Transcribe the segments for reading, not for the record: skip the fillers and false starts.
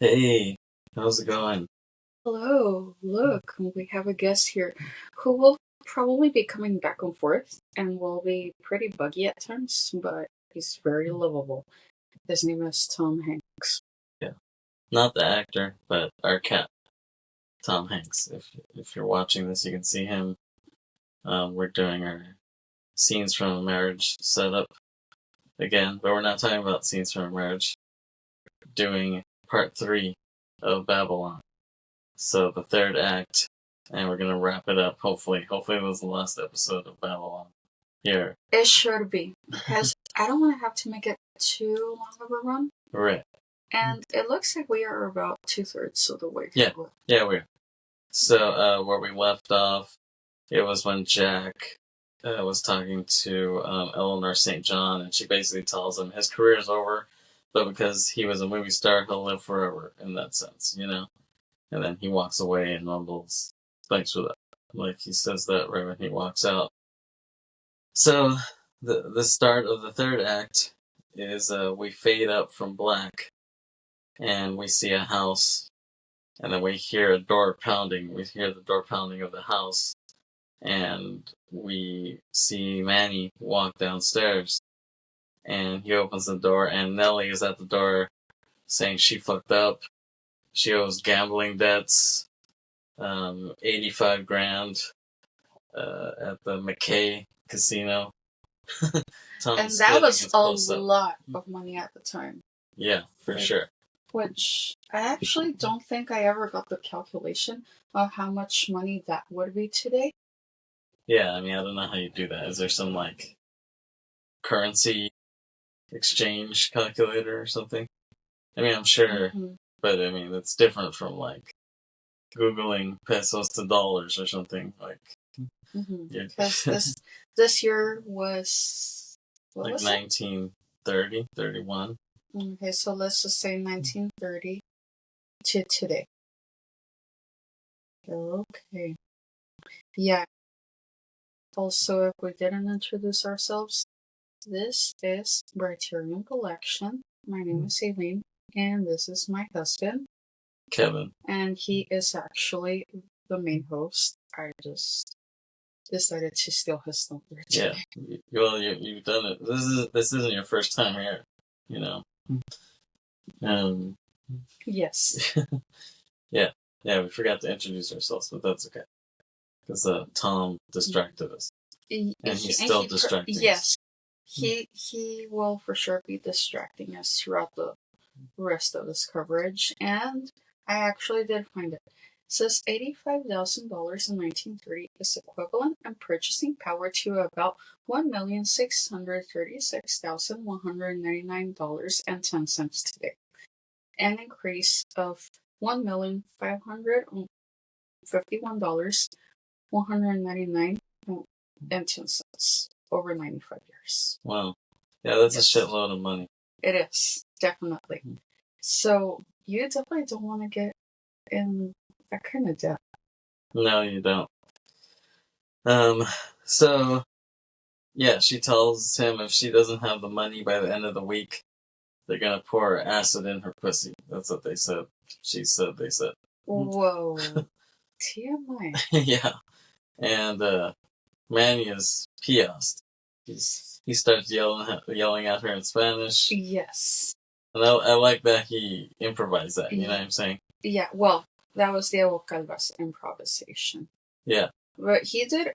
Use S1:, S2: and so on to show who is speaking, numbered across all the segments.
S1: Hey, how's it going?
S2: Hello, look, we have a guest here who will probably be coming back and forth and will be pretty buggy at times, but he's very lovable. His name is Tom Hanks.
S1: Yeah, not the actor, but our cat, Tom Hanks. If you're watching this, you can see him. We're doing our scenes from a marriage setup again, but we're not talking about scenes from a marriage. We're doing part 3 of Babylon. So the third act, and we're gonna wrap it up. Hopefully, it was the last episode of Babylon. Here,
S2: It should be, because I don't want to have to make it too long of a run.
S1: right?
S2: And it looks like we are about 2/3 of the way
S1: Yeah.
S2: through.
S1: Yeah, we're. So where we left off, it was when Jack was talking to Eleanor St. John, and she basically tells him his career is over, but because he was a movie star, he'll live forever in that sense, you know? And then he walks away and mumbles, "Thanks for that." Like, he says that right when he walks out. So, the start of the third act is we fade up from black, and we see a house, and then we hear a door pounding. We hear the door pounding of the house, and we see Manny walk downstairs, and he opens the door, and Nellie is at the door saying she fucked up. She owes gambling debts, 85 grand at the McKay casino.
S2: And that was a lot of money at the time.
S1: Yeah, for sure.
S2: Which I actually don't think I ever got the calculation of how much money that would be today.
S1: Yeah, I mean, I don't know how you do that. Is there some, like, currency exchange calculator or something? I mean, I'm sure, but I mean, it's different from, like, Googling pesos to dollars or something. Like,
S2: because this year was, what
S1: like,
S2: was
S1: 1930, 31.
S2: Okay, so let's just say 1930 to today. Okay. Yeah. Also, if we didn't introduce ourselves, this is Briterion Bollection. My name is Aileen, and this is my husband,
S1: Kevin.
S2: And he is actually the main host. I just decided to steal his thunder today.
S1: Yeah. Well, you've done it. This isn't your first time here, you know.
S2: Yes.
S1: Yeah, we forgot to introduce ourselves, but that's okay. Because Tom distracted us. And he's still distracting us.
S2: Yes. He will for sure be distracting us throughout the rest of this coverage. And I actually did find it. It says $85,000 in 1930 is equivalent in purchasing power to about $1,636,199.10 today. An increase of $1,551,199.10 over 95 years.
S1: Wow. Yeah, that's a shitload of money.
S2: It is, definitely. So, you definitely don't want to get in that kind of debt.
S1: No, you don't. So, yeah, she tells him if she doesn't have the money by the end of the week, they're gonna pour acid in her pussy. That's what they said. She said, they said.
S2: Whoa. TMI.
S1: Yeah. And, Manny is pissed. He starts yelling at her in Spanish.
S2: Yes.
S1: And I like that he improvised that, you know what I'm saying?
S2: Yeah, well, that was Diego Calva's improvisation.
S1: Yeah.
S2: But he did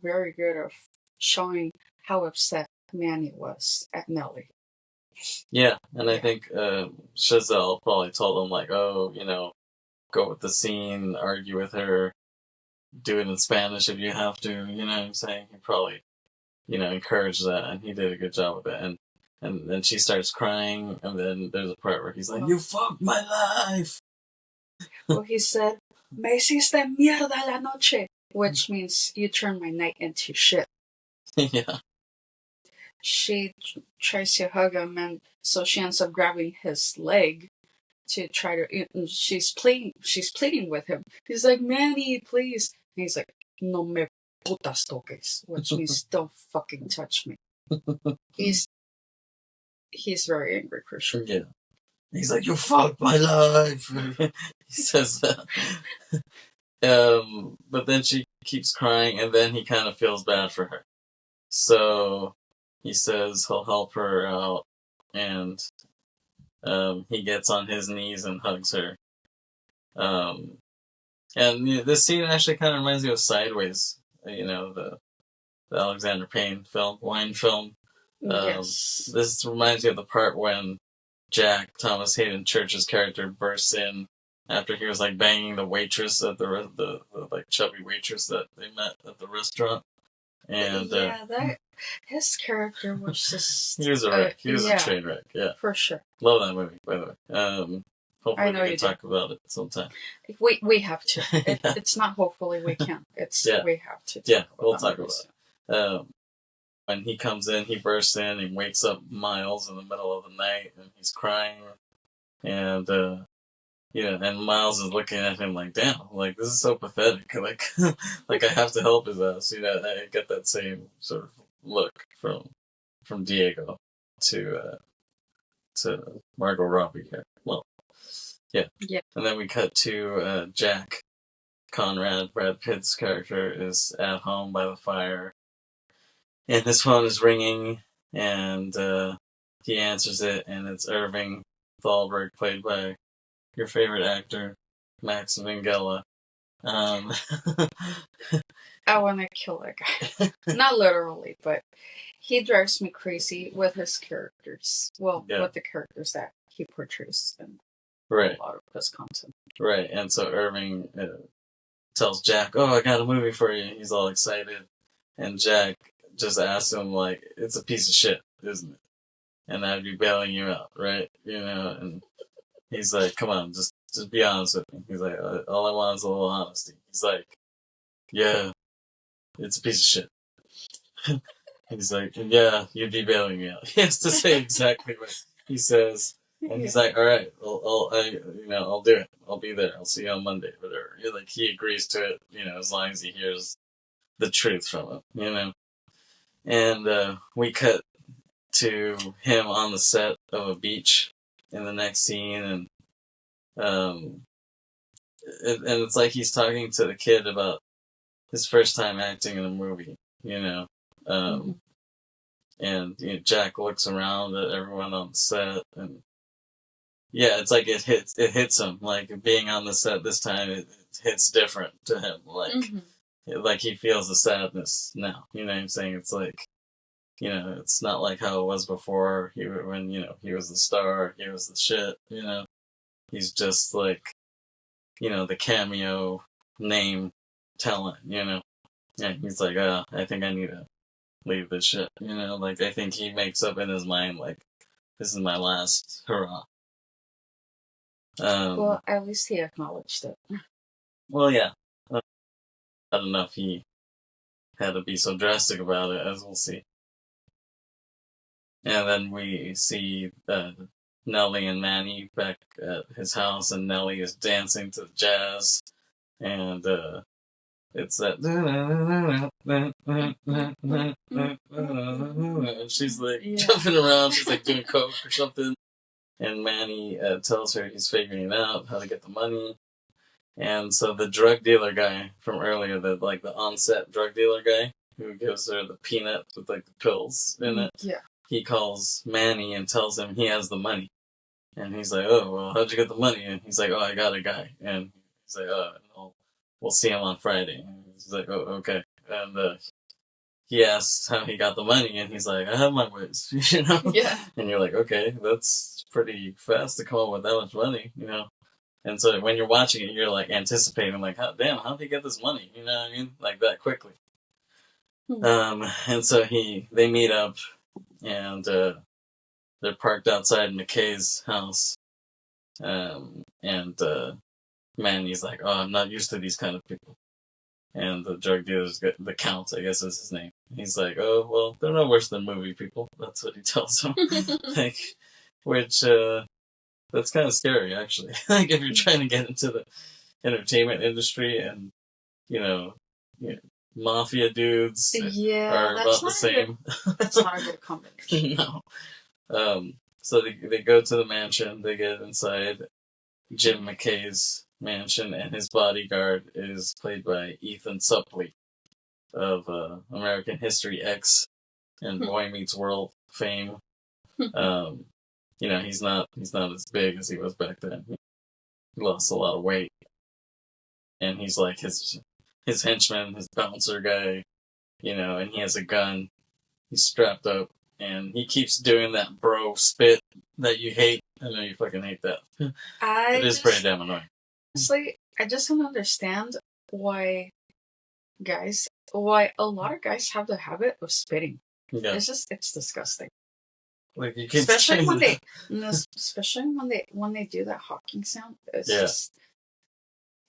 S2: very good of showing how upset Manny was at Nellie.
S1: Yeah, and I think Chazelle probably told him, like, oh, you know, go with the scene, argue with her, do it in Spanish if you have to, you know what I'm saying? He probably, you know, encouraged that, and he did a good job with it. And then she starts crying, and then there's a part where he's like, you fucked my life!
S2: Well, he said, me hiciste mierda la noche, which means you turned my night into shit.
S1: Yeah.
S2: She tries to hug him, and so she ends up grabbing his leg to try to. She's pleading with him. He's like, Manny, please. And he's like, no me putas toques, which means don't fucking touch me. He's very angry for sure.
S1: Yeah. He's like, "You fucked my life." He says that. But then she keeps crying, and then he kind of feels bad for her. So he says he'll help her out, and he gets on his knees and hugs her. And this scene actually kind of reminds me of Sideways, the Alexander Payne film, wine film.
S2: Yes.
S1: This reminds me of the part when Jack, Thomas Hayden Church's character, bursts in after he was like banging the waitress at the like chubby waitress that they met at the restaurant. And
S2: that his character was just
S1: he was a wreck. He was a train wreck. Yeah,
S2: for sure.
S1: Love that movie, by the way. Hopefully we can talk about it sometime.
S2: We have to. It's not hopefully we can. It's we have to.
S1: We'll talk about it. When he comes in, he bursts in and wakes up Miles in the middle of the night, and he's crying, and and Miles is looking at him like, "Damn, like this is so pathetic. Like, like I have to help his ass." I get that same sort of look from Diego to Margot Robbie here. Well, yeah. And then we cut to Jack Conrad, Brad Pitt's character, is at home by the fire. And his phone is ringing, and he answers it, and it's Irving Thalberg, played by your favorite actor, Max Minghella.
S2: I want to kill that guy. Not literally, but he drives me crazy with his characters. Well, with the characters that he portrays in a lot of his content.
S1: Right, and so Irving tells Jack, "Oh, I got a movie for you." He's all excited, and Jack just asks him, like, "It's a piece of shit, isn't it? And I'd be bailing you out, right? And he's like, "Come on, just be honest with me." He's like, "All I want is a little honesty." He's like, "Yeah, it's a piece of shit." He's like, "Yeah, you'd be bailing me out." He has to say exactly what he says. And he's like, "All right, I'll do it. I'll be there. I'll see you on Monday, whatever." Like, he agrees to it, as long as he hears the truth from him, And we cut to him on the set of a beach in the next scene, and it's like he's talking to the kid about his first time acting in a movie, and Jack looks around at everyone on the set, and it's like it hits him, like being on the set this time, it hits different to him, like he feels the sadness now. You know what I'm saying? It's like, it's not like how it was before. When he was the star, he was the shit. He's just like, the cameo name talent. And he's like, I think I need to leave this shit. Like I think he makes up in his mind like, this is my last hurrah.
S2: Well, at least he acknowledged it.
S1: Well, yeah. I don't know if he had to be so drastic about it, as we'll see. And then we see Nellie and Manny back at his house, and Nellie is dancing to the jazz, and it's that, and she's like jumping around, she's like doing coke or something, and Manny tells her he's figuring out how to get the money. And so the drug dealer guy from earlier, the on-set drug dealer guy who gives her the peanut with like the pills in it, he calls Manny and tells him he has the money. And he's like, "Oh, well, how'd you get the money?" And he's like, "Oh, I got a guy." And he's like, "Oh, we'll see him on Friday." And he's like, "Oh, okay." And he asks how he got the money, and he's like, "I have my ways,"
S2: Yeah.
S1: And you're like, "Okay, that's pretty fast to come up with that much money," And so when you're watching it, you're like anticipating, like, how'd he get this money? You know what I mean? Like that quickly. And so they meet up, and they're parked outside McKay's house. And Manny's like, "Oh, I'm not used to these kind of people." And the drug dealer's the Count, I guess is his name. He's like, "Oh, well, they're no worse than movie people." That's what he tells him. Which that's kind of scary, actually. Like if you're trying to get into the entertainment industry, and mafia dudes are about the same.
S2: That's not a good combination.
S1: No. So they go to the mansion. They get inside Jim McKay's mansion, and his bodyguard is played by Ethan Suplee of American History X and Boy Meets World fame. He's not as big as he was back then. He lost a lot of weight, and he's like his henchman, his bouncer guy, and he has a gun. He's strapped up, and he keeps doing that bro spit that you hate. I know you fucking hate that. It is pretty damn annoying.
S2: Honestly, I just don't understand why a lot of guys have the habit of spitting. Yeah. It's disgusting. Like you especially when they do that hawking sound. It's just.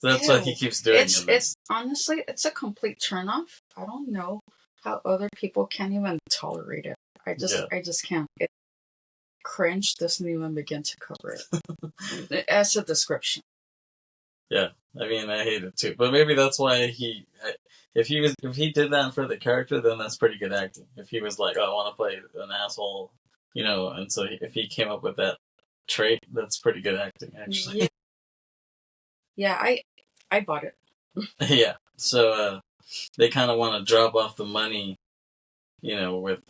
S1: That's what he keeps doing.
S2: It's honestly, it's a complete turnoff. I don't know how other people can't even tolerate it. I just can't. Cringe doesn't even begin to cover it as a description.
S1: Yeah, I mean, I hate it too, but maybe that's why if he did that for the character, then that's pretty good acting. If he was like, oh, I want to play an asshole, and so if he came up with that trait, that's pretty good acting, actually.
S2: Yeah, I bought it.
S1: Yeah, so they kind of want to drop off the money, with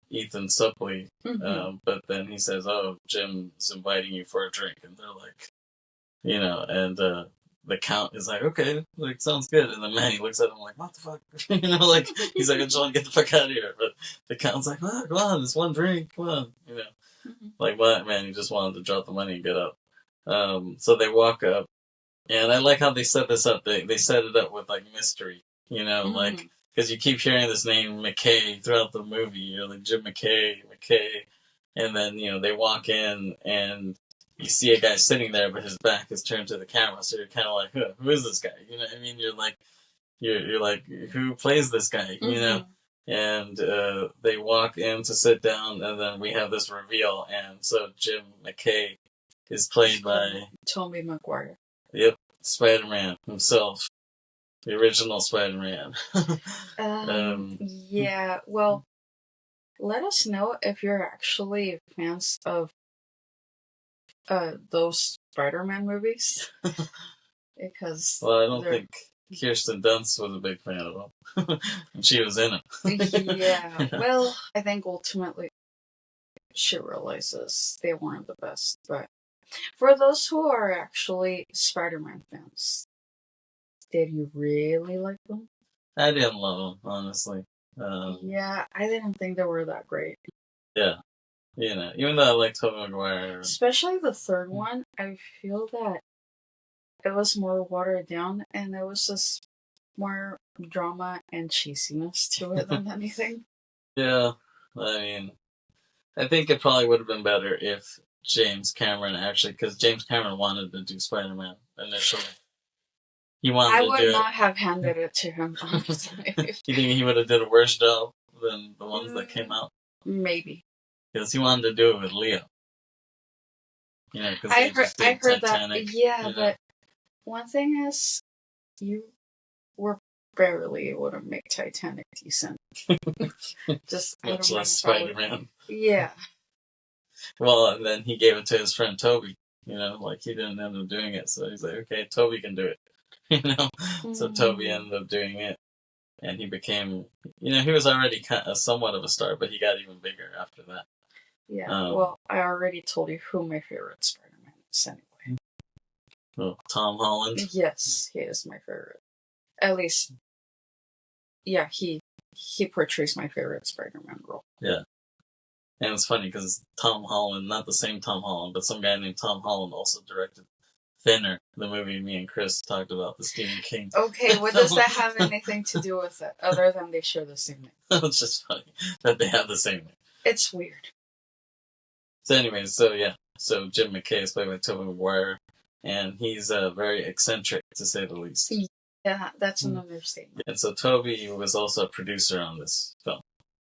S1: Ethan Suplee, but then he says, oh, Jim's inviting you for a drink, and they're like, and the Count is like, okay, like, sounds good, and then Manny looks at him like, what the fuck, like, he's like, I just want to get the fuck out of here, but the Count's like, oh, come on, it's one drink, come on, like, what, man, he just wanted to drop the money and get up. So they walk up, and I like how they set this up. They set it up with, like, mystery, like, because you keep hearing this name McKay throughout the movie. You're like, Jim McKay, and then, they walk in, and you see a guy sitting there, but his back is turned to the camera, so you're kind of like, who is this guy? You know what I mean? You're like, who plays this guy? And they walk in to sit down, and then we have this reveal, and so Jim McKay is played by
S2: Tobey Maguire.
S1: Yep, Spider-Man himself, the original Spider-Man.
S2: Yeah, well, let us know if you're actually fans of those Spider-Man movies. Because
S1: well, I don't think Kirsten Dunst was a big fan of them. And she was in it.
S2: Yeah, well, I think ultimately she realizes they weren't the best. But for those who are actually Spider-Man fans, did you really like them?
S1: I didn't love them, honestly.
S2: Yeah, I didn't think they were that great.
S1: Yeah. Even though I like Tobey Maguire.
S2: Especially the third one, I feel that it was more watered down, and there was just more drama and cheesiness to it than anything.
S1: Yeah, I mean, I think it probably would have been better if James Cameron because James Cameron wanted to do Spider-Man initially.
S2: I would not have handed it to him, honestly.
S1: You think he would have did a worse job than the ones that came out?
S2: Maybe.
S1: Because he wanted to do it with Leo.
S2: I heard Titanic, that. Yeah, but one thing is, you were barely able to make Titanic decent. Just
S1: much less Spider-Man.
S2: Yeah.
S1: Well, and then he gave it to his friend Toby. Like he didn't end up doing it, so he's like, okay, Toby can do it. So Toby ended up doing it, and he became, he was already somewhat of a star, but he got even bigger after that.
S2: Yeah, well, I already told you who my favorite Spider-Man is anyway.
S1: Oh, Tom Holland?
S2: Yes, he is my favorite. At least, yeah, he portrays my favorite Spider-Man role.
S1: Yeah. And it's funny because Tom Holland, not the same Tom Holland, but some guy named Tom Holland also directed Thinner, the movie me and Chris talked about, the Stephen King.
S2: Okay, what does that have anything to do with it, other than they share the same name?
S1: It's just funny that they have the same name.
S2: It's weird.
S1: So anyways, so Jim McKay is played by Tobey Maguire, and he's very eccentric, to say the least.
S2: Yeah, that's an understatement.
S1: And so Tobey was also a producer on this film,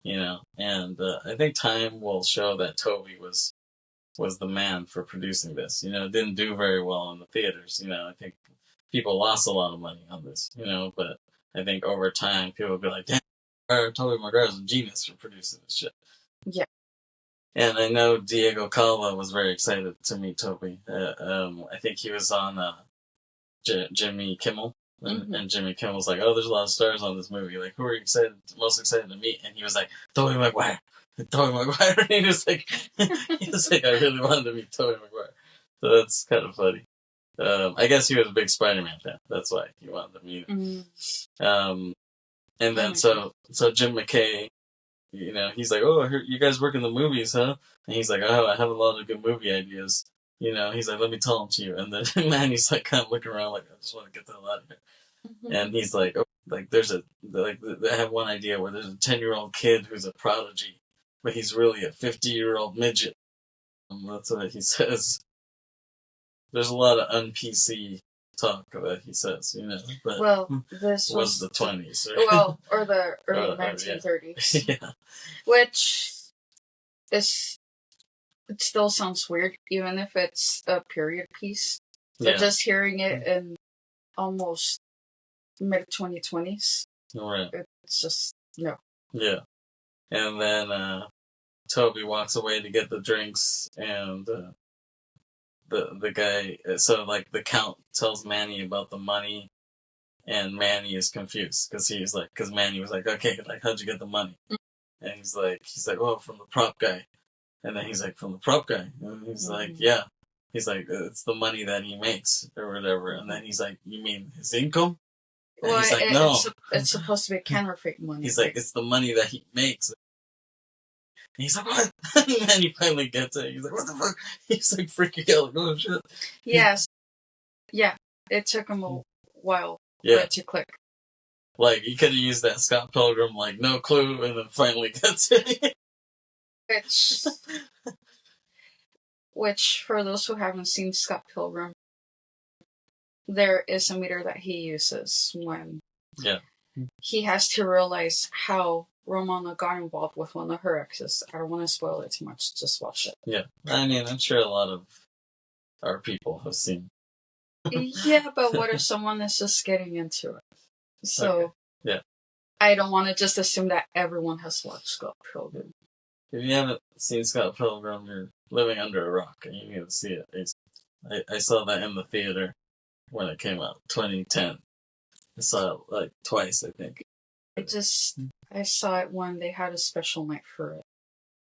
S1: and I think time will show that Tobey was the man for producing this. It didn't do very well in the theaters. I think people lost a lot of money on this, but I think over time people will be like, damn, Tobey Maguire's a genius for producing this shit.
S2: Yeah.
S1: And I know Diego Calva was very excited to meet Toby. I think he was on Jimmy Kimmel. And Jimmy Kimmel's like, oh, there's a lot of stars on this movie. Like, who are you most excited to meet? And he was like, Tobey Maguire. Tobey Maguire. And he was like, I really wanted to meet Tobey Maguire. So that's kind of funny. I guess he was a big Spider-Man fan. That's why he wanted to meet him. And then so Jim McKay, he's like, oh, I heard you guys work in the movies, huh? And he's like, oh, I have a lot of good movie ideas. He's like, let me tell them to you. And then Manny's like kind of looking around like, I just want to get the hell out of here. And he's like, oh, like I have one idea where there's a 10-year-old kid who's a prodigy, but he's really a 50-year-old midget. That's what he says. There's a lot of un-PC talk that he says, But
S2: well, this was
S1: the 20s.
S2: Right? Well, or the early 1930s.
S1: Yeah.
S2: Which is, it still sounds weird, even if it's a period piece. But just hearing it in almost mid-2020s,
S1: right.
S2: It's just, no.
S1: Yeah. And then Toby walks away to get the drinks, and the guy, so like the Count tells Manny about the money, and Manny is confused because Manny was like, okay, like how'd you get the money? And he's like, oh, from the prop guy. And then he's like, from the prop guy? And he's like, yeah. He's like, it's the money that he makes or whatever. And then he's like, you mean his income? And
S2: well,
S1: he's like, no.
S2: It's supposed to be counterfeit money.
S1: He's like, it's the money that he makes. And he's like, what? And then he finally gets it. He's like, what the fuck? He's like freaking out, like, oh shit.
S2: Yes. Yeah. It took him a while for it to click.
S1: Like, he could have used that Scott Pilgrim, like, no clue, and then finally gets it.
S2: Which, for those who haven't seen Scott Pilgrim, there is a meter that he uses when he has to realize how Ramona got involved with one of her exes. I don't want to spoil it too much. Just watch it.
S1: Yeah. I mean, I'm sure a lot of our people have seen.
S2: Yeah, but what if someone is just getting into it? So,
S1: yeah.
S2: I don't want to just assume that everyone has watched Scott Pilgrim.
S1: If you haven't seen Scott Pilgrim, you're living under a rock, and you need to see it. I saw that in the theater when it came out, 2010. I saw it like twice, I think.
S2: I saw it when they had a special night for it.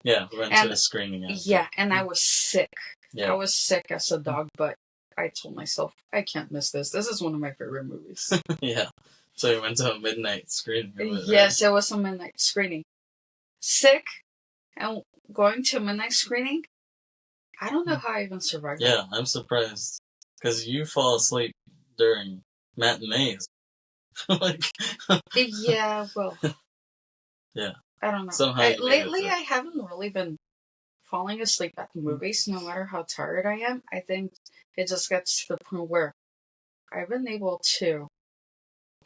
S1: Yeah, we went to a screening after.
S2: Yeah, and I was sick.
S1: Yeah.
S2: I was sick as a dog, but I told myself, I can't miss this. This is one of my favorite movies.
S1: Yeah. So you went to a midnight screening of it,
S2: Yes, it was a midnight screening. Sick, and going to a midnight screening, I don't know how I even survived that.
S1: Yeah, I'm surprised. Because you fall asleep during matinees.
S2: Yeah, well.
S1: Yeah.
S2: I don't know.
S1: Somehow
S2: lately, I haven't really been falling asleep at movies, no matter how tired I am. I think it just gets to the point where I've been able to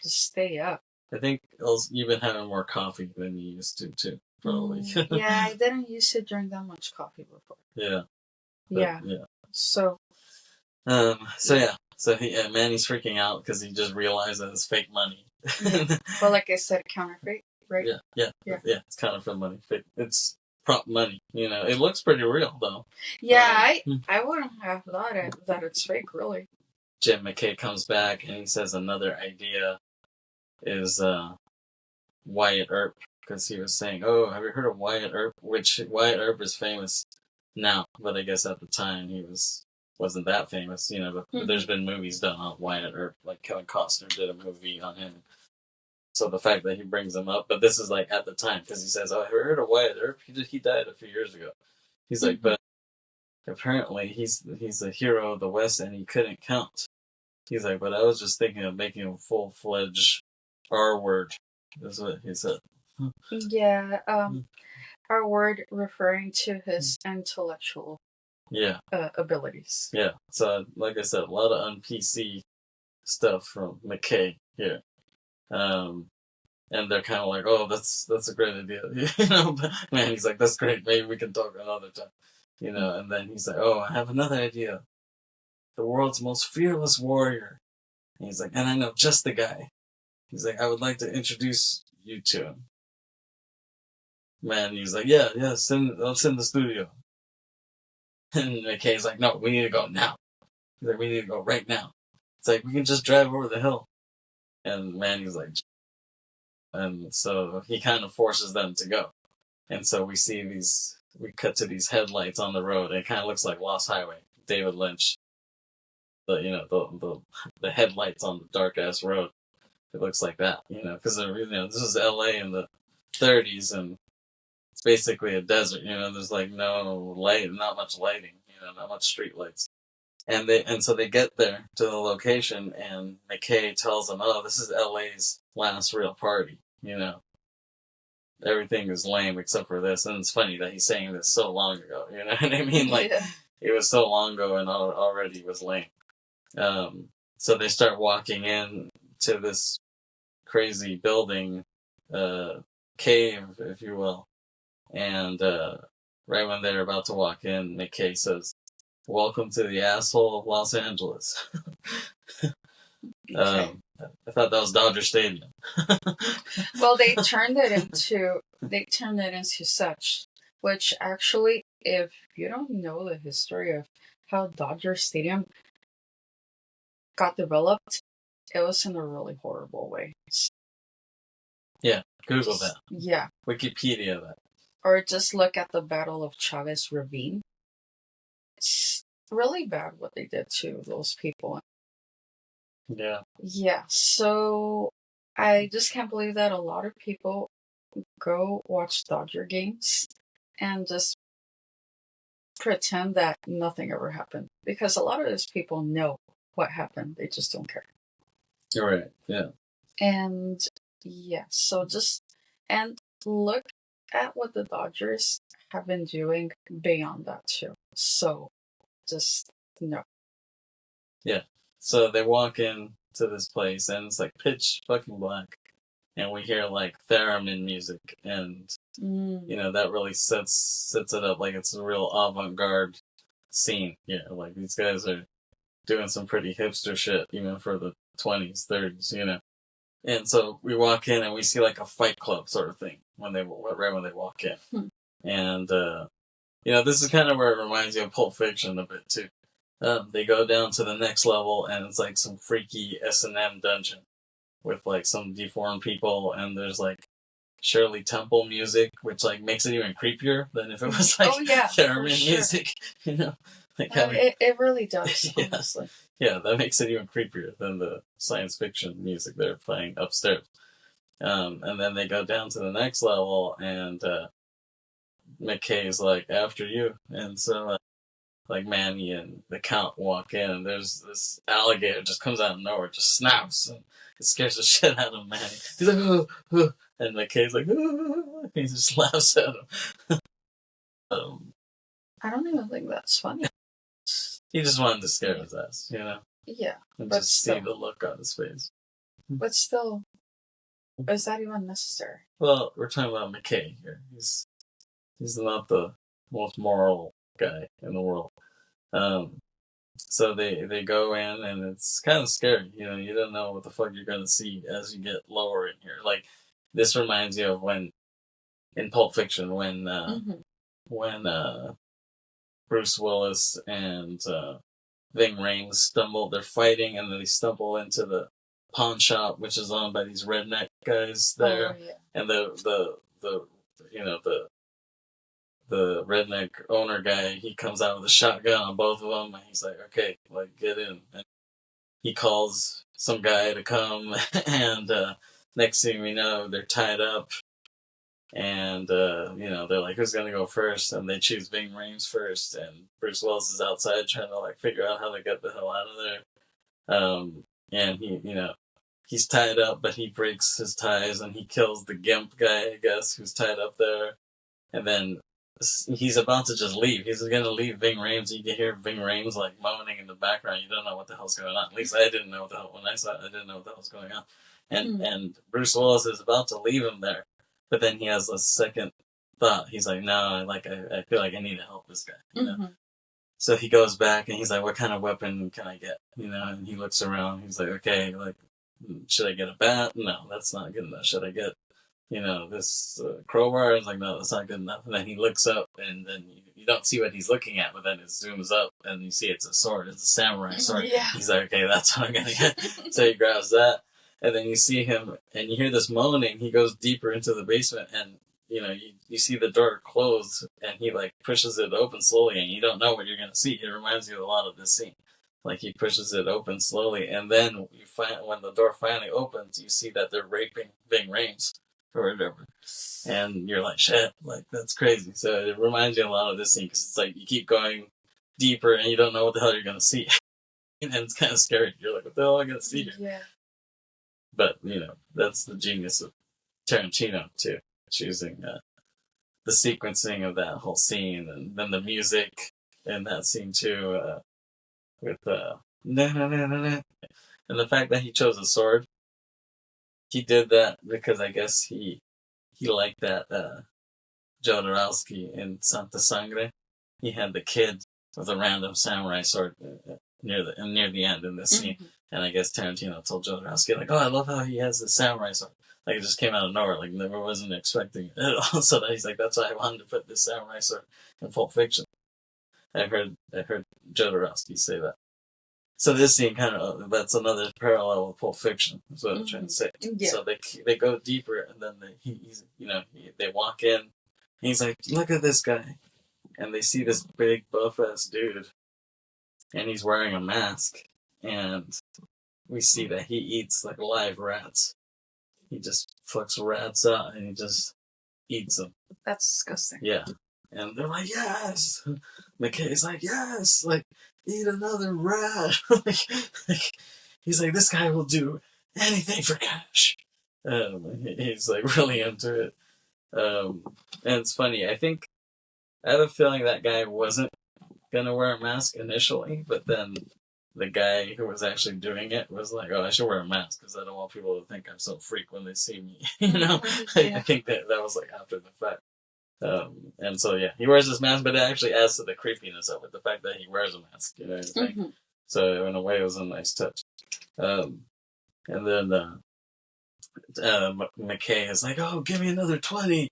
S2: just stay up.
S1: I think also you've been having more coffee than you used to, too, probably.
S2: Yeah, I didn't used to drink that much coffee before.
S1: Yeah.
S2: Yeah. So.
S1: So Manny's freaking out because he just realized that it's fake money.
S2: Well, like I said, counterfeit, right?
S1: Yeah. It's counterfeit money. It's prop money. It looks pretty real though.
S2: Yeah, I wouldn't have thought that it's fake, really.
S1: Jim McKay comes back and he says another idea is Wyatt Earp, because he was saying, oh, have you heard of Wyatt Earp? Which Wyatt Earp is famous now, but I guess at the time he wasn't that famous, but there's been movies done on Wyatt Earp, like Kevin Costner did a movie on him. So the fact that he brings him up, but this is like at the time, because he says, oh, have you heard of Wyatt Earp? He died a few years ago. He's like, but apparently he's a hero of the West and he couldn't count. He's like, but I was just thinking of making a full-fledged R word, is what he said.
S2: Yeah, R word referring to his intellectual abilities.
S1: Yeah, so like I said, a lot of un-PC stuff from McKay here. And they're kind of like, oh, that's a great idea. But man, he's like, that's great, maybe we can talk another time. And then he's like, oh, I have another idea. The world's most fearless warrior. And he's like, and I know just the guy. He's like, I would like to introduce you to him. Man, he's like, yeah, I'll send the studio. And McKay's like, no, we need to go now. He's like, we need to go right now. It's like, we can just drive over the hill. And Manny's like, and so he kind of forces them to go. And so we cut to these headlights on the road, and it kind of looks like Lost Highway. David Lynch, the headlights on the dark ass road. It looks like that, because this is L.A. in the 30s, and it's basically a desert. There's like no light, not much lighting. Not much street lights. And so they get there to the location, and McKay tells them, "Oh, this is L.A.'s last real party. Everything is lame except for this." And it's funny that he's saying this so long ago. You know what I mean? Like, it was so long ago, and already was lame. So they start walking in to this crazy building, cave, if you will, and right when they're about to walk in, McKay says, "Welcome to the asshole of Los Angeles."
S2: Okay.
S1: I thought that was Dodger Stadium.
S2: Well, they turned it into such, which actually, if you don't know the history of how Dodger Stadium got developed, it was in a really horrible way.
S1: Yeah, Google that.
S2: Yeah.
S1: Wikipedia that.
S2: Or just look at the Battle of Chavez Ravine. It's really bad what they did to those people.
S1: Yeah.
S2: Yeah, so I just can't believe that a lot of people go watch Dodger games and just pretend that nothing ever happened. Because a lot of those people know what happened. They just don't care.
S1: You're right, yeah.
S2: And yeah, so and look at what the Dodgers have been doing beyond that too. So just no.
S1: Yeah. So they walk in to this place, and it's like pitch fucking black. And we hear like theremin music, and that really sets it up like it's a real avant-garde scene. Like these guys are doing some pretty hipster shit, even for the 20s, 30s, And so we walk in and we see like a Fight Club sort of thing right when they walk in. And this is kind of where it reminds you of Pulp Fiction a bit too. They go down to the next level, and it's like some freaky S&M dungeon with like some deformed people, and there's like Shirley Temple music, which like makes it even creepier than if it was like theremin music.
S2: It really does, honestly.
S1: Yeah, that makes it even creepier than the science fiction music they're playing upstairs. And then they go down to the next level, and McKay's like, "After you," and so like Manny and the Count walk in, and there's this alligator just comes out of nowhere, just snaps, and it scares the shit out of Manny. He's like, "Oh, oh," and McKay's like, "Oh," he just laughs at him.
S2: I don't even think that's funny.
S1: He just wanted to scare his ass,
S2: Yeah,
S1: and just see the look on his face.
S2: But still, is that even necessary?
S1: Well, we're talking about McKay here. He's not the most moral guy in the world. So they go in, and it's kind of scary. You don't know what the fuck you're gonna see as you get lower in here. Like, this reminds you of when in Pulp Fiction when Bruce Willis and Ving Rhames they're fighting, and then they stumble into the pawn shop, which is owned by these redneck guys there, and the redneck owner guy, he comes out with a shotgun on both of them, and he's like, "Okay, like, get in." And he calls some guy to come, and next thing we know, they're tied up, and they're like, "Who's gonna go first?" And they choose Ving Rhames first, and Bruce Willis is outside trying to like figure out how to get the hell out of there. And he's tied up, but he breaks his ties, and he kills the gimp guy, I guess, who's tied up there. And then he's about to just leave. He's going to leave Ving Rhames. You can hear Ving Rhames like moaning in the background. You don't know what the hell's going on. At least I didn't know what the hell. When I saw it, I didn't know what the hell's going on. And Bruce Willis is about to leave him there, but then he has a second thought. He's like, "No, I feel like I need to help this guy." So he goes back, and he's like, "What kind of weapon can I get?" And he looks around. He's like, "Okay, like, should I get a bat? No, that's not good enough. Should I get this crowbar. It's like, no, that's not good enough. And then he looks up, and then you don't see what he's looking at, but then it zooms up, and you see it's a sword. It's a samurai sword.
S2: Yeah.
S1: He's like, okay, that's what I'm gonna get. So he grabs that, and then you see him, and you hear this moaning. He goes deeper into the basement, and you see the door closed, and he like pushes it open slowly, and you don't know what you're gonna see. It reminds you a lot of this scene. Like he pushes it open slowly, and then you find when the door finally opens, you see that they're raping Ving Rhames or whatever, and you're like, shit, like that's crazy. So it reminds you a lot of this scene because it's like you keep going deeper, and you don't know what the hell you're gonna see, and it's kind of scary. You're like, what the hell am I gonna see here?
S2: Yeah.
S1: But that's the genius of Tarantino too, choosing the sequencing of that whole scene, and then the music in that scene too. With na na na na na, and the fact that he chose a sword, he did that because I guess he liked that Jodorowsky in Santa Sangre. He had the kid with a random samurai sword near the end in this scene, and I guess Tarantino told Jodorowsky like, "Oh, I love how he has the samurai sword." Like it just came out of nowhere, like never wasn't expecting it. All of a sudden, he's like, "That's why I wanted to put this samurai sword in Pulp Fiction." I heard Jodorowsky say that. So this scene that's another parallel with Pulp Fiction. Is what I'm trying to say.
S2: Yeah.
S1: So they go deeper, and then they walk in. And he's like, "Look at this guy," and they see this big buff ass dude, and he's wearing a mask, and we see that he eats like live rats. He just fucks rats out, and he just eats them.
S2: That's disgusting.
S1: Yeah, and they're like, "Yes." McKay's like, "Yes, like eat another rat." He's like, "This guy will do anything for cash." He's like really into it. And it's funny. I have a feeling that guy wasn't gonna wear a mask initially, but then the guy who was actually doing it was like, "Oh, I should wear a mask because I don't want people to think I'm some freak when they see me."
S2: Yeah.
S1: I think that was like after the fact. And so yeah, he wears this mask, but it actually adds to the creepiness of it. The fact that he wears a mask, you know what I mean? So in a way, it was a nice touch. And then McKay is like, "Oh, give me another 20,"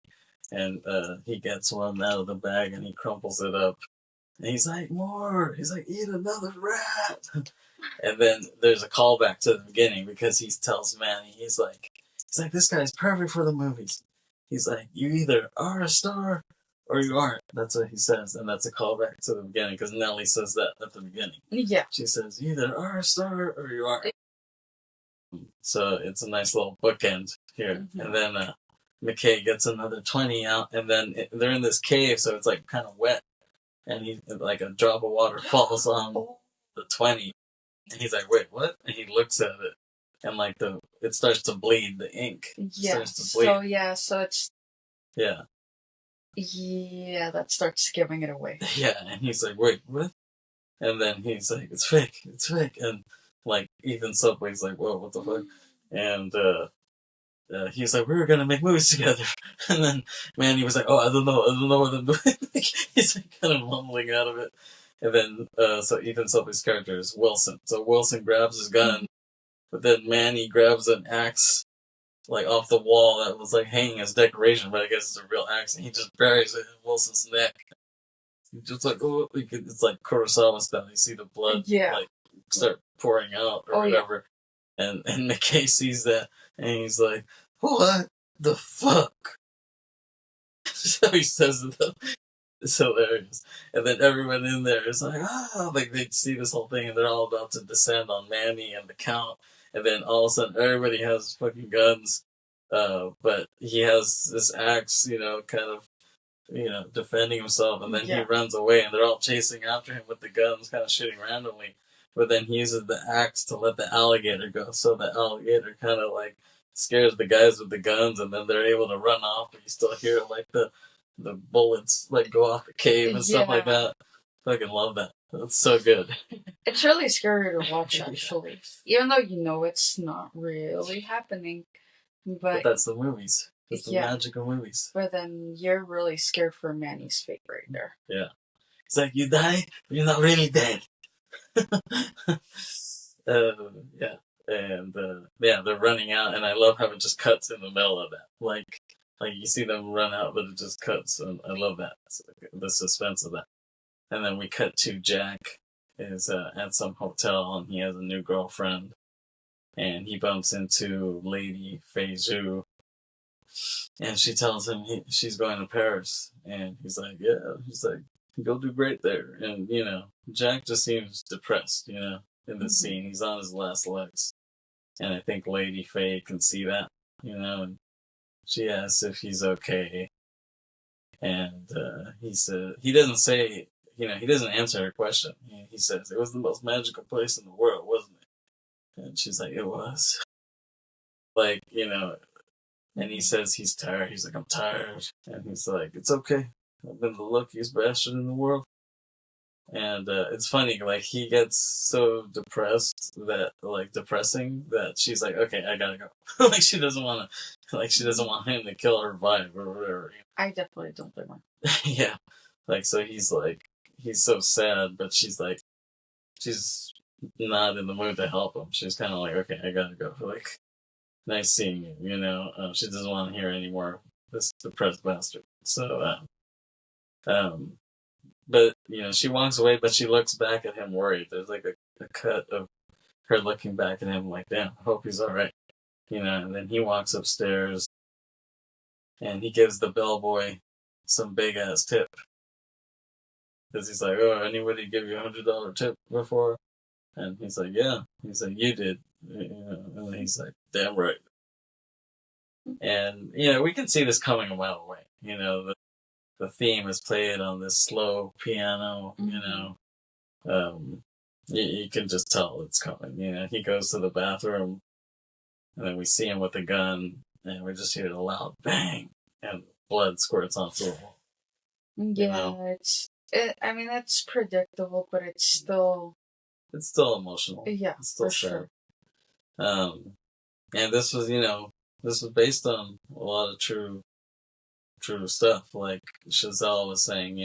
S1: and he gets one out of the bag and he crumples it up. And he's like, "More." He's like, "Eat another rat." And then there's a callback to the beginning because he tells Manny, he's like, "This guy's perfect for the movies." He's like, "You either are a star or you aren't." That's what he says, and that's a callback to the beginning because Nelly says that at the beginning.
S2: Yeah.
S1: She says, "You either are a star or you aren't." So it's a nice little bookend here. And then McKay gets another 20 out, and then they're in this cave, so it's like kind of wet, and he like a drop of water falls on the 20, and he's like, "Wait, what?" And he looks at it, and like it starts to bleed. The ink starts to bleed.
S2: So it's that starts giving it away.
S1: Yeah, and he's like, "Wait, what?" And then he's like, "It's fake, it's fake," and like Ethan Suplee's like, "Whoa, what the fuck?" And he's like, "We were gonna make movies together," and then Manny was like, "Oh, I don't know what I'm doing." He's like kind of mumbling out of it, and then so Ethan Suplee's character is Wilson. So Wilson grabs his gun, but then Manny grabs an axe like off the wall that was like hanging as decoration, but I guess it's a real axe, and he just buries it in Wilson's neck. He's just like, oh, it's like Kurosawa style. You see the blood like start pouring out or whatever. Yeah. And McKay sees that, and he's like, "What the fuck?" So he says it. It's hilarious. And then everyone in there is like, like they see this whole thing, and they're all about to descend on Manny and the Count. And then all of a sudden, everybody has fucking guns. But he has this axe, kind of, defending himself. And then he runs away, and they're all chasing after him with the guns, kind of shooting randomly. But then he uses the axe to let the alligator go. So the alligator kind of like scares the guys with the guns, and then they're able to run off. But you still hear like the bullets like go off the cave and stuff like that. Fucking love that. That's so good.
S2: It's really scary to watch, actually. Even though it's not really happening. But
S1: that's the movies. That's the magic of movies.
S2: But then you're really scared for Manny's fate right there.
S1: Yeah. It's like, you die, but you're not really dead. Yeah. And yeah, they're running out, and I love how it just cuts in the middle of that. Like you see them run out, but it just cuts, and I love that, the suspense of that. And then we cut to Jack is at some hotel, and he has a new girlfriend, and he bumps into Lady Fei Zhu, and she tells him she's going to Paris, and he's like, yeah, he's like, you'll do great there. And Jack just seems depressed, in this scene. He's on his last legs, and I think Lady Fei can see that, and she asks if he's okay, and he doesn't say, he doesn't answer her question. He says it was the most magical place in the world, wasn't it? And she's like, it was. Like, and he says he's tired. He's like, I'm tired. And he's like, it's okay. I've been the luckiest bastard in the world. And it's funny, like, he gets so depressing that she's like, okay, I gotta go. Like, she doesn't want him to kill her vibe or whatever.
S2: I definitely don't blame her.
S1: Yeah. Like, so he's so sad, but she's not in the mood to help him. She's kind of like, okay, I gotta go. Like, nice seeing you, she doesn't want to hear any more this depressed bastard. So, but, she walks away, but she looks back at him worried. There's like a cut of her looking back at him like, damn, I hope he's alright. And then he walks upstairs, and he gives the bellboy some big-ass tip. Because he's like, oh, anybody give you $100 tip before? And he's like, yeah. He's like, you did. And he's like, damn right. And, we can see this coming a mile away. The theme is played on this slow piano, you can just tell it's coming. He goes to the bathroom, and then we see him with a gun, and we just hear a loud bang, and blood squirts onto the wall.
S2: Yeah, I mean, that's predictable, but it's still
S1: emotional.
S2: Yeah,
S1: it's still
S2: for
S1: sad.
S2: Sure.
S1: And this was based on a lot of true stuff. Like Chazelle was saying,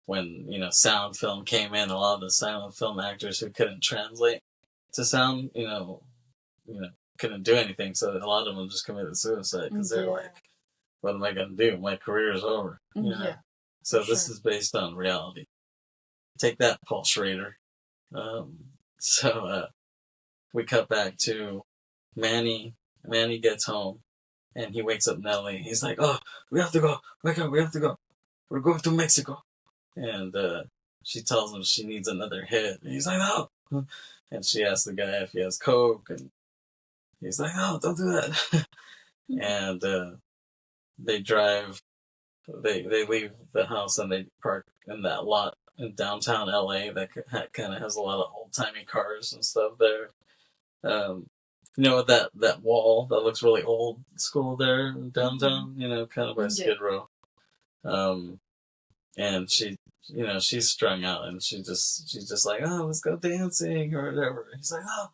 S1: when sound film came in, a lot of the silent film actors who couldn't translate to sound, couldn't do anything. So a lot of them just committed suicide because they're like, what am I going to do? My career is over.
S2: Yeah.
S1: So this is based on reality. Take that, Paul Schrader. So we cut back to Manny. Manny gets home, and he wakes up Nellie. He's like, oh, we have to go. Wake up, we have to go. We're going to Mexico. And she tells him she needs another hit. And he's like, no. And she asks the guy if he has coke. And he's like, no, don't do that. And they drive. They leave the house, and they park in that lot in downtown LA that kind of has a lot of old-timey cars and stuff there. That wall that looks really old school there in downtown, kind of by Skid Row. And she, she's strung out, and she's just like, oh, let's go dancing or whatever. He's like, oh,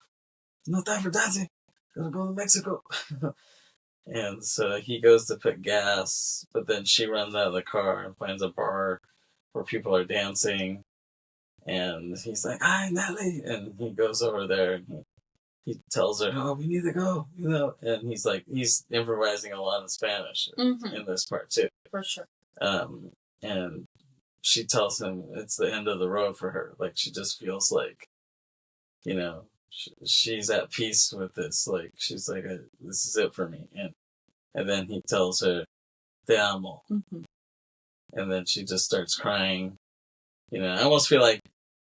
S1: no time for dancing. Gotta go to Mexico. And so he goes to put gas, but then she runs out of the car and finds a bar where people are dancing. And he's like, hi, Nelly. And he goes over there, and he tells her, oh, we need to go, And he's improvising a lot of Spanish in this part, too.
S2: For sure.
S1: And she tells him it's the end of the road for her. Like, she just feels like, she's at peace with this. Like, she's like, this is it for me. And then he tells her, te amo. And then she just starts crying. I almost feel like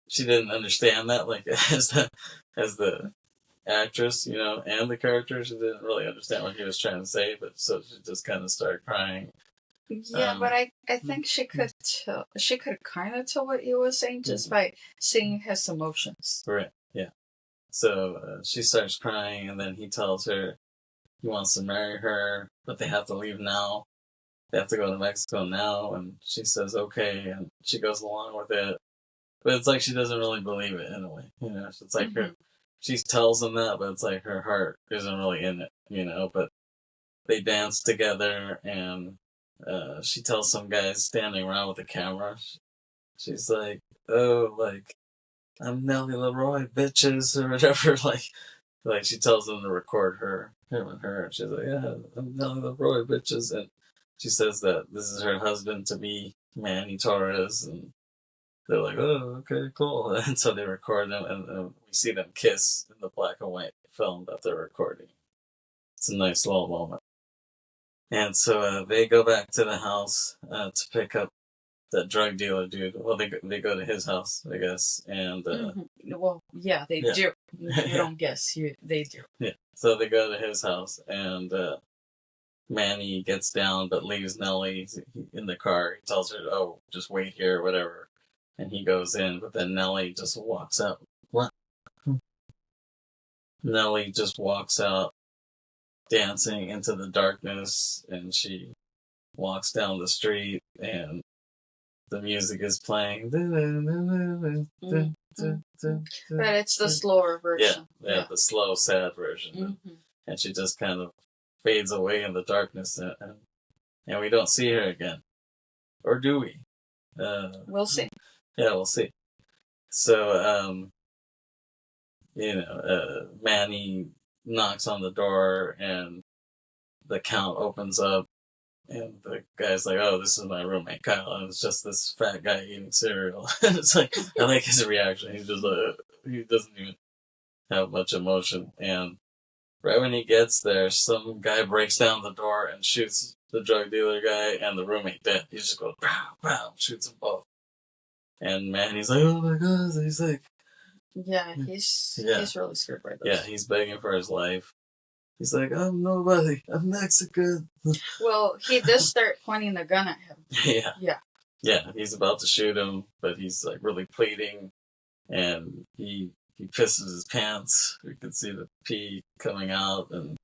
S1: she didn't understand that, like, as the actress, and the character, she didn't really understand what he was trying to say, but so she just kind of started crying.
S2: Yeah, but I think she could kind of tell what he was saying just by seeing his emotions.
S1: Right, yeah. So she starts crying, and then he tells her he wants to marry her, but they have to leave now. They have to go to Mexico now, and she says okay, and she goes along with it. But it's like she doesn't really believe it in a way, It's like she tells him that, but it's like her heart isn't really in it, But they dance together, and she tells some guys standing around with a camera, she's like, oh, like, I'm Nellie Leroy, bitches, or whatever, like, like she tells him to record him and her, and she's like, yeah, I'm telling the Roy bitches, and she says that this is her husband to be, Manny Torres, and they're like, oh, okay, cool, and so they record them, and we see them kiss in the black and white film that they're recording. It's a nice little moment. And so they go back to the house to pick up that drug dealer dude. Well, they go to his house, I guess, and
S2: well, yeah, they do. You don't guess, they do.
S1: Yeah, so they go to his house, and Manny gets down, but leaves Nellie in the car. He tells her, "Oh, just wait here, whatever," and he goes in. But then Nellie just walks out. What? Nellie just walks out, dancing into the darkness, and she walks down the street, and the music is playing.
S2: But it's the slower version.
S1: Yeah, the slow, sad version. And she just kind of fades away in the darkness, and we don't see her again. Or do we?
S2: We'll see.
S1: Yeah, we'll see. So, Manny knocks on the door, and the Count opens up, and the guy's like, "Oh, this is my roommate Kyle," and it's just this fat guy eating cereal. It's like, I like his reaction. He's just like, he doesn't even have much emotion. And right when he gets there, some guy breaks down the door and shoots the drug dealer guy and the roommate dead. He just goes, pow, pow, shoots them both. And Manny's like, oh my god, he's like...
S2: Yeah, he's really scared by this.
S1: Yeah, he's begging for his life. He's like, I'm nobody, I'm Mexican.
S2: Well, he does start pointing the gun at him.
S1: Yeah, he's about to shoot him, but he's like really pleading, and he pisses his pants. We can see the pee coming out, and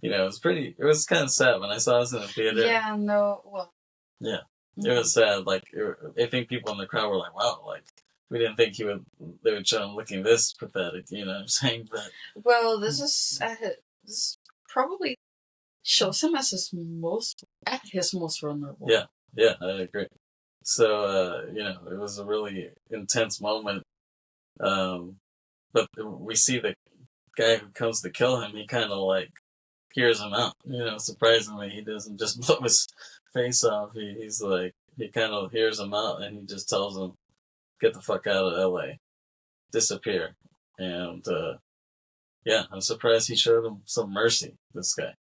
S1: it was kind of sad when I saw this in the theater.
S2: Yeah, no, well.
S1: Yeah, it was sad. Like, I think people in the crowd were like, wow, like, we didn't think they would show him looking this pathetic, you know what I'm saying? But
S2: well, this probably shows him at his most vulnerable.
S1: Yeah, I agree. So, it was a really intense moment. But we see the guy who comes to kill him, he kind of like hears him out. Surprisingly, he doesn't just blow his face off. He's like, he kind of hears him out, and he just tells him, get the fuck out of LA. Disappear. And, I'm surprised he showed him some mercy, this guy.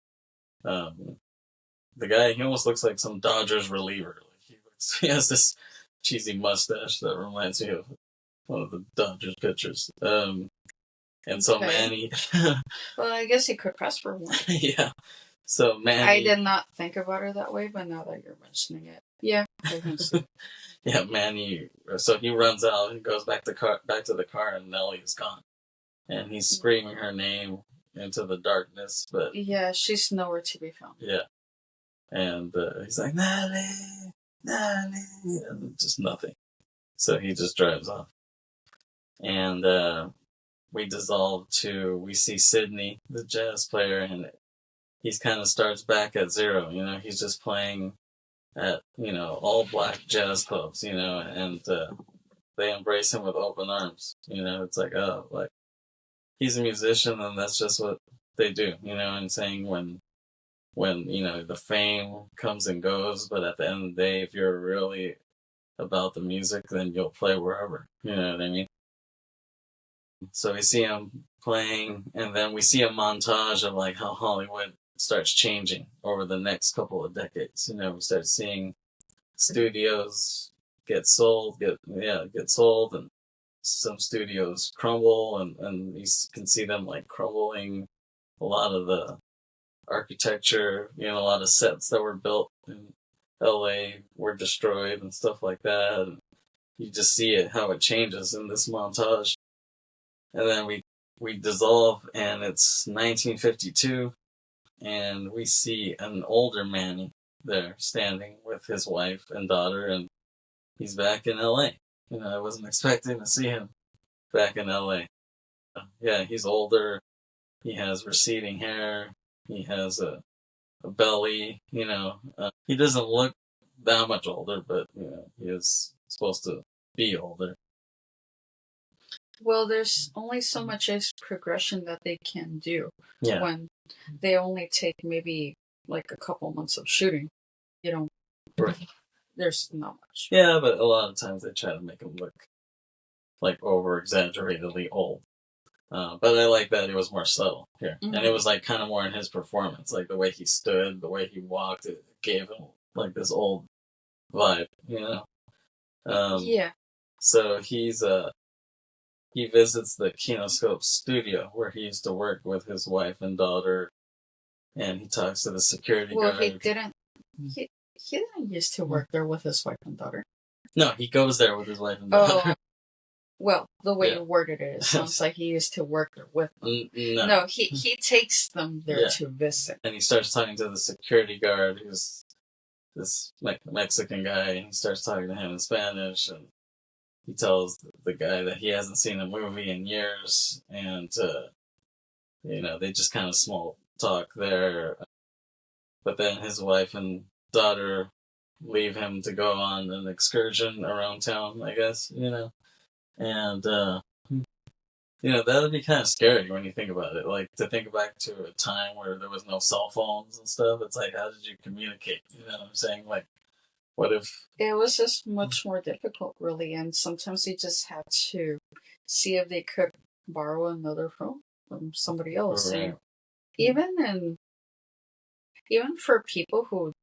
S1: The guy, he almost looks like some Dodgers reliever. Like, he has this cheesy mustache that reminds me of one of the Dodgers pitchers. And so Manny...
S2: well, I guess he could press for one.
S1: Yeah. So Manny...
S2: I did not think about it that way, but now that you're mentioning it. Yeah, I can see.
S1: Yeah, Manny... So he runs out and goes back to the car, and Nellie is gone. And he's screaming her name into the darkness, but...
S2: Yeah, she's nowhere to be found.
S1: Yeah. And he's like, Nellie! And just nothing. So he just drives off. And we see Sydney, the jazz player, and he's kind of starts back at zero. He's just playing at, all black jazz clubs, and they embrace him with open arms. It's like, oh, like, he's a musician, and that's just what they do, and saying when the fame comes and goes, but at the end of the day, if you're really about the music, then you'll play wherever. You know what I mean? So we see him playing, and then we see a montage of like how Hollywood starts changing over the next couple of decades. We start seeing studios get sold, and some studios crumble, and you can see them like crumbling. A lot of the architecture, a lot of sets that were built in LA were destroyed and stuff like that. And you just see how it changes in this montage. And then we dissolve, and it's 1952, and we see an older Manny there standing with his wife and daughter, and he's back in LA. I wasn't expecting to see him back in LA. Yeah, he's older. He has receding hair. He has a belly, he doesn't look that much older, but, he is supposed to be older.
S2: Well, there's only so much progression that they can do when they only take maybe like a couple months of shooting. You know,
S1: Right.
S2: There's not much.
S1: Yeah, but a lot of times they try to make him look like over exaggeratedly old. But I like that it was more subtle here, and it was like kind of more in his performance, like the way he stood, the way he walked. It gave him like this old vibe, you know.
S2: Yeah.
S1: So he visits the Kinoscope studio where he used to work with his wife and daughter, and he talks to the security guard.
S2: Well, he didn't. He didn't used to work there with his wife and daughter.
S1: No, he goes there with his wife and daughter.
S2: Oh, well, the way you worded it sounds like he used to work there with them. No, he takes them there to visit.
S1: And he starts talking to the security guard, who's this Mexican guy, and he starts talking to him in Spanish, and he tells the guy that he hasn't seen a movie in years, and, they just kind of small talk there. But then his wife and daughter leave him to go on an excursion around town, I guess, And, that would be kind of scary when you think about it. Like, to think back to a time where there was no cell phones and stuff, it's like, how did you communicate? You know what I'm saying? Like, what if...
S2: It was just much more difficult, really, and sometimes they just had to see if they could borrow another phone from somebody else.
S1: Right.
S2: Even for people who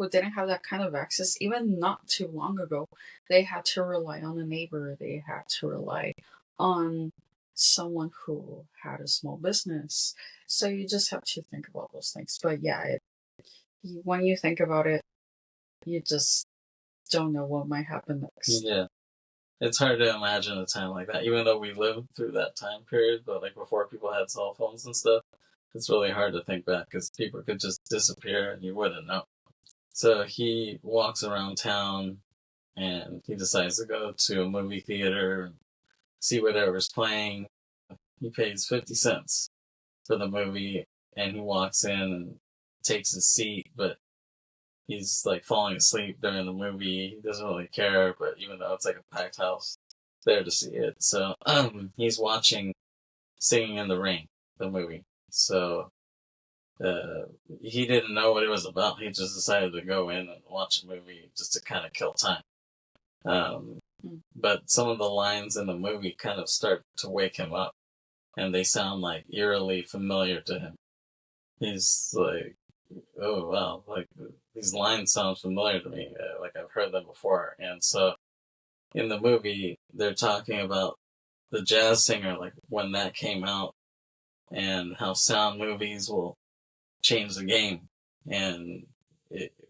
S2: didn't have that kind of access, even not too long ago, they had to rely on a neighbor. They had to rely on someone who had a small business. So you just have to think about those things. But yeah, when you think about it, you just don't know what might happen next.
S1: Yeah. It's hard to imagine a time like that, even though we lived through that time period, but like before people had cell phones and stuff, it's really hard to think back because people could just disappear and you wouldn't know. So he walks around town and he decides to go to a movie theater, see whatever's playing. He pays 50 cents for the movie and he walks in and takes his seat, but he's like falling asleep during the movie. He doesn't really care, but even though it's like a packed house, there to see it. So he's watching Singing in the Rain, the movie. So he didn't know what it was about. He just decided to go in and watch a movie just to kind of kill time. But some of the lines in the movie kind of start to wake him up, and they sound like eerily familiar to him. He's like, oh wow, like these lines sound familiar to me, like I've heard them before. And so in the movie, they're talking about the jazz singer, like when that came out, and how sound movies will change the game. And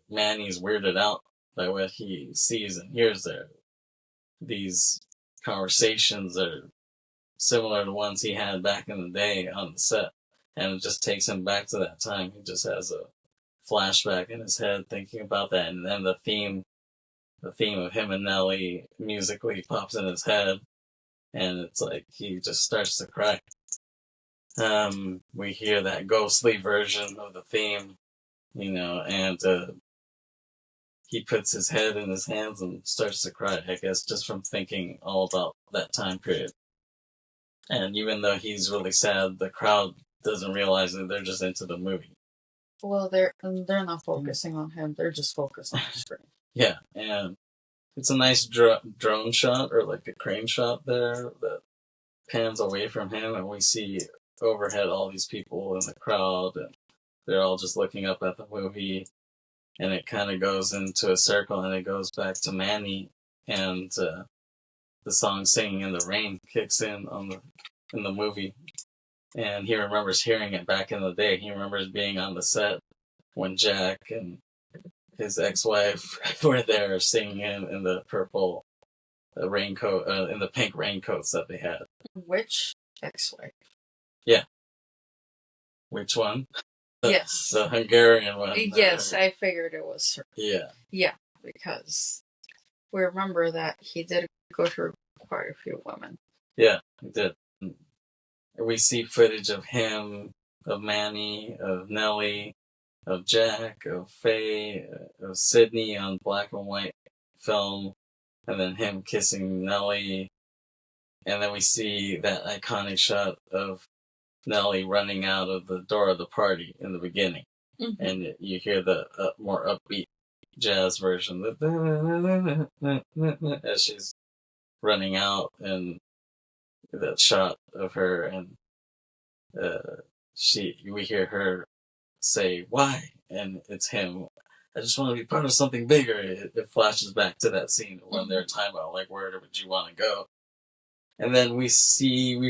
S1: Manny's weirded out by what he sees and hears there. These conversations are similar to ones he had back in the day on the set. And it just takes him back to that time. He just has a flashback in his head thinking about that. And then the theme of him and Nelly musically pops in his head. And it's like he just starts to cry. We hear that ghostly version of the theme, and he puts his head in his hands and starts to cry, I guess, just from thinking all about that time period. And even though he's really sad, the crowd doesn't realize that they're just into the movie.
S2: Well, they're not focusing on him. They're just focused on the screen.
S1: Yeah, and it's a nice drone shot, or like a crane shot there that pans away from him, and we see overhead all these people in the crowd, and they're all just looking up at the movie, and it kind of goes into a circle, and it goes back to Manny, and the song Singing in the Rain kicks in in the movie, and he remembers hearing it back in the day. He remembers being on the set when Jack and his ex-wife were there singing in the purple raincoat, in the pink raincoats that they had.
S2: Which ex-wife?
S1: Yeah. Which one?
S2: Yes.
S1: The Hungarian one.
S2: Yes, I figured it was her.
S1: Yeah.
S2: Yeah, because we remember that he did go through quite a few women.
S1: Yeah, he did. We see footage of him, of Manny, of Nelly, of Jack, of Faye, of Sydney on black and white film, and then him kissing Nelly. And then we see that iconic shot of Nelly running out of the door of the party in the beginning. Mm-hmm. And you hear the more upbeat jazz version as she's running out, and that shot of her, and we hear her say, "Why?" And it's him. I just want to be part of something bigger. It flashes back to that scene when they're talking about, like, where would you want to go? And then we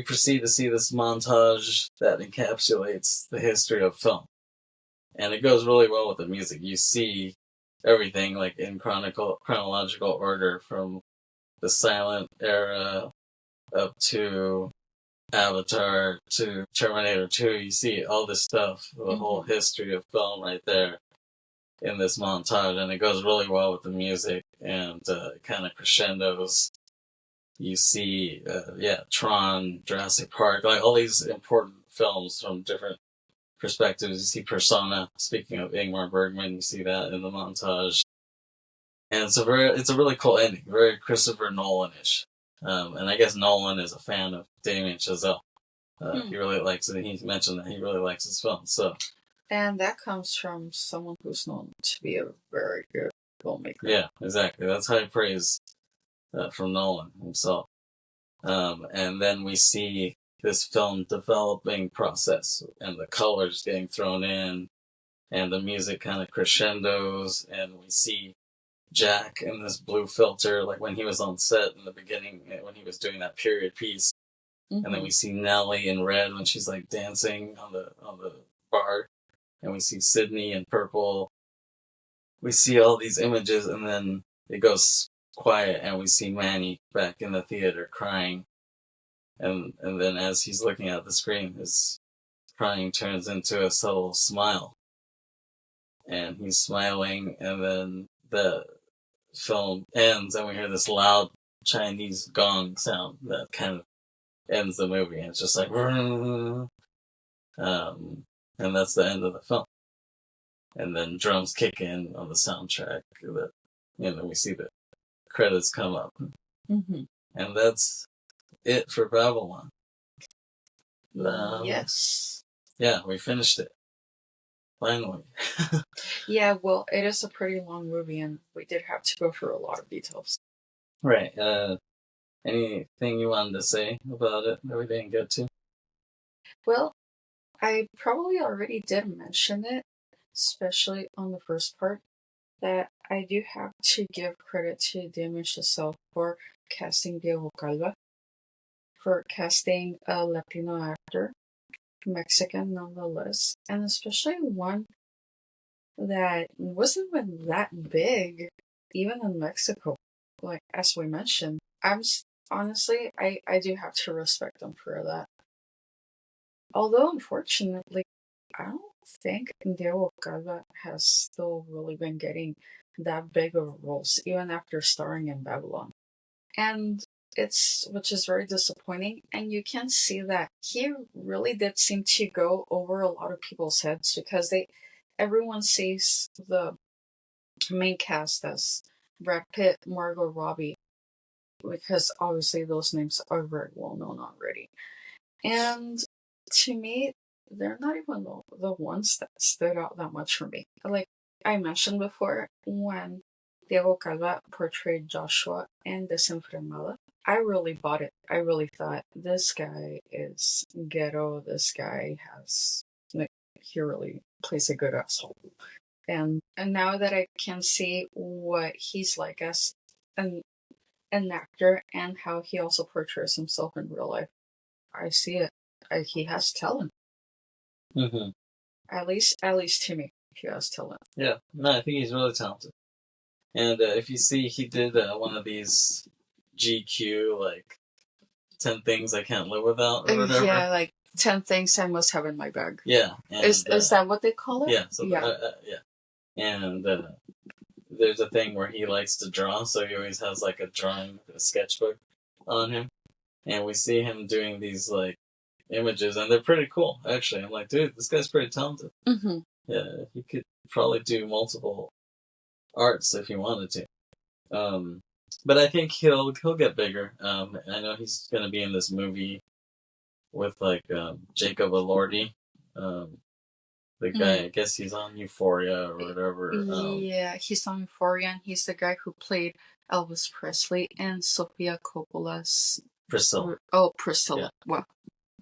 S1: proceed to see this montage that encapsulates the history of film. And it goes really well with the music. You see everything, like, in chronological order, from the silent era up to Avatar to Terminator 2. You see all this stuff, the whole history of film right there in this montage, and it goes really well with the music, and kind of crescendos. You see, Tron, Jurassic Park, like all these important films from different perspectives. You see Persona, speaking of Ingmar Bergman, you see that in the montage. And it's a really cool ending, very Christopher Nolan-ish. And I guess Nolan is a fan of Damian Chazelle. He really likes it. He mentioned that he really likes his film. So,
S2: and that comes from someone who's known to be a very good filmmaker.
S1: Yeah, exactly. That's high praise from Nolan himself. And then we see this film developing process, and the colors getting thrown in, and the music kind of crescendos, and we see Jack in this blue filter, like when he was on set in the beginning, when he was doing that period piece. Mm-hmm. And then we see Nellie in red when she's like dancing on the bar, and we see Sydney in purple. We see all these images, and then it goes quiet, and we see Manny back in the theater crying. And then as he's looking at the screen, his crying turns into a subtle smile. And he's smiling, and then the film ends, and we hear this loud Chinese gong sound that kind of ends the movie, and it's just like, and that's the end of the film. And then drums kick in on the soundtrack, we see the credits come up. Mm-hmm. And that's it for Babylon.
S2: Yes.
S1: Yeah, we finished it. Finally.
S2: Yeah, well, it is a pretty long movie, and we did have to go through a lot of details.
S1: Right. Anything you wanted to say about it that we didn't get to?
S2: Well, I probably already did mention it, especially on the first part, that I do have to give credit to Damian Chazelle for casting Diego Calva, for casting a Latino actor, Mexican nonetheless, and especially one that wasn't even that big, even in Mexico. Like, as we mentioned, honestly, I do have to respect them for that. Although, unfortunately, I don't think Diego Calva has still really been getting that big of roles, even after starring in Babylon. And which is very disappointing, and you can see that he really did seem to go over a lot of people's heads, because everyone sees the main cast as Brad Pitt, Margot Robbie, because obviously those names are very well known already. And to me, they're not even the ones that stood out that much for me. Like I mentioned before, when Diego Calva portrayed Joshua in Desenfrenada, I really bought it. I really thought, this guy is ghetto, this guy he really plays a good asshole. And now that I can see what he's like as an actor, and how he also portrays himself in real life, I see it. He has talent.
S1: Mm-hmm.
S2: At least to me, he has talent.
S1: Yeah, no, I think he's really talented. And if you see, he did one of these GQ, like, 10 things I can't live without, or whatever.
S2: Yeah, like 10 things I must have in my bag.
S1: Yeah. And,
S2: is that what they call it?
S1: Yeah. So yeah. And there's a thing where he likes to draw, so he always has like a sketchbook on him. And we see him doing these like images, and they're pretty cool, actually. I'm like, dude, this guy's pretty talented. Mm-hmm. Yeah, he could probably do multiple arts if he wanted to. But I think he'll get bigger. I know he's gonna be in this movie with like Jacob Elordi. The guy, I guess he's on Euphoria or whatever.
S2: Yeah, he's on Euphoria, and he's the guy who played Elvis Presley and Sofia Coppola's
S1: Priscilla.
S2: Priscilla.
S1: Yeah.
S2: Well,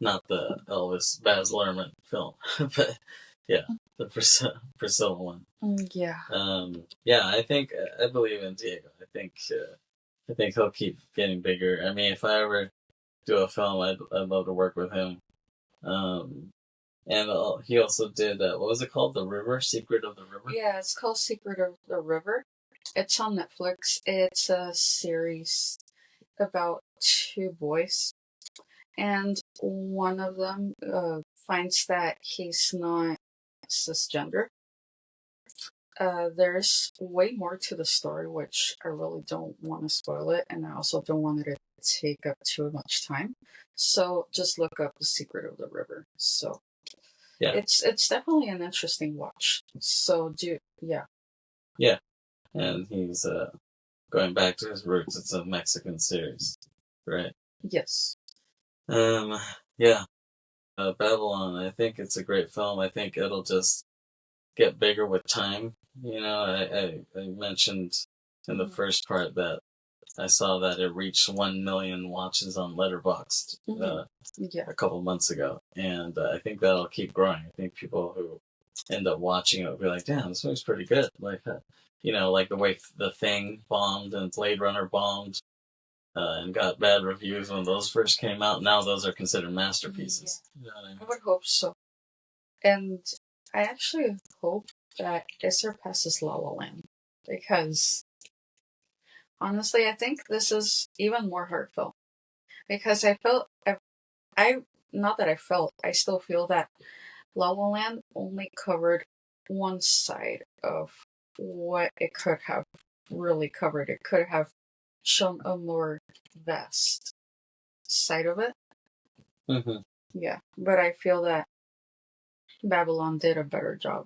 S1: Not the Elvis Baz Luhrmann film, but yeah, the Priscilla one.
S2: Yeah.
S1: Yeah, I believe in Diego. I think he'll keep getting bigger. I mean, if I ever do a film, I'd love to work with him. And he also did what was it called? The River, Secret of the River.
S2: Yeah, it's called Secret of the River. It's on Netflix. It's a series about two boys, and one of them finds that he's not cisgender. There's way more to the story, which I really don't want to spoil it, and I also don't want it to take up too much time. So just look up The Secret of the River. So
S1: yeah,
S2: it's definitely an interesting watch. So yeah,
S1: and he's going back to his roots. It's a Mexican series, right?
S2: Yes.
S1: Yeah. Babylon. I think it's a great film. I think it'll just get bigger with time. You know, I mentioned in the first part that I saw that it reached 1 million watches on Letterboxd a couple months ago, and I think that'll keep growing. I think people who end up watching it will be like, "Damn, this movie's pretty good." Like, like the way The Thing bombed and Blade Runner bombed. And got bad reviews when those first came out. Now those are considered masterpieces.
S2: Yeah.
S1: You know what I mean?
S2: I would hope so. And I actually hope that it surpasses La La Land, because honestly, I think this is even more heartfelt. Because I still feel that La La Land only covered one side of what it could have really covered. It could have shown a more vast side of it.
S1: Mm-hmm.
S2: Yeah, but I feel that Babylon did a better job.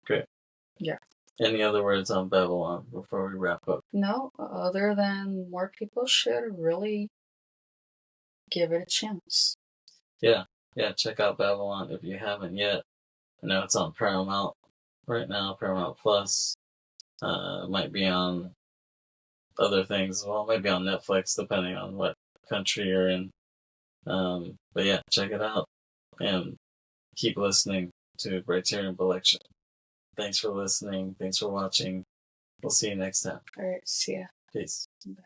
S1: Great.
S2: Yeah.
S1: Any other words on Babylon before we wrap up?
S2: No, other than more people should really give it a chance.
S1: Yeah, check out Babylon if you haven't yet. I know it's on Paramount right now, Paramount Plus. It might be on other things as well. It might be on Netflix, depending on what country you're in. But yeah, check it out. And keep listening to Briterion Bollection. Thanks for listening. Thanks for watching. We'll see you next time.
S2: All right, see ya.
S1: Peace.
S2: Bye.